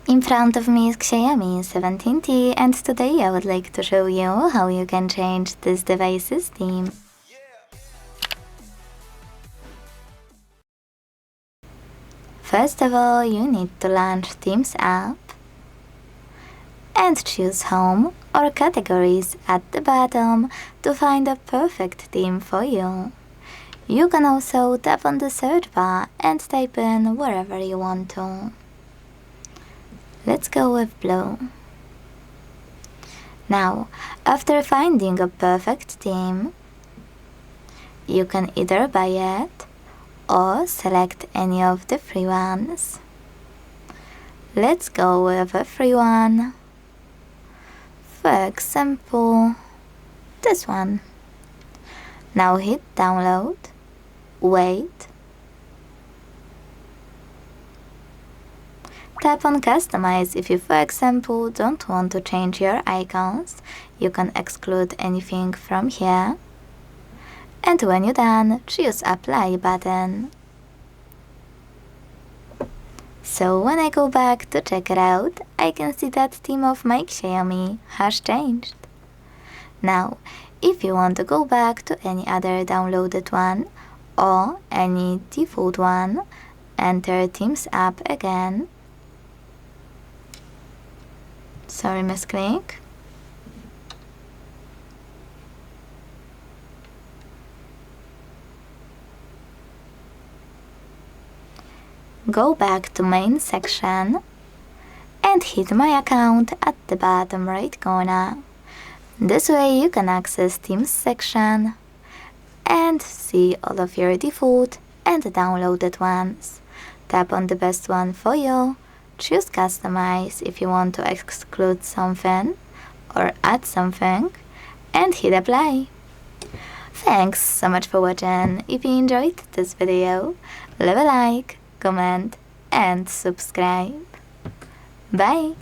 In front of me is XIAOMI 17T, and today I would like to show you how you can change this device's theme. First of all, you need to launch Themes app and choose Home or Categories at the bottom to find a perfect theme for you. You can also tap on the search bar and type in wherever you want to. Let's go with blue. Now, after finding a perfect theme, you can either buy it or select any of the free ones. Let's go with a free one. For example, this one. Now hit download, wait, tap on customize. If you, for example, don't want to change your icons, you can exclude anything from here. And when you're done, choose apply button. So when I go back to check it out, I can see that theme of my XIAOMI has changed. Now, if you want to go back to any other downloaded one or any default one, enter Themes app again. Sorry, misclick. Go back to main section and hit my account at the bottom right corner. This way you can access Themes section and see all of your default and downloaded ones. Tap on the best one for you, choose customize if you want to exclude something or add something, and hit apply. Thanks so much for watching. If you enjoyed this video, leave a like, comment and subscribe. Bye!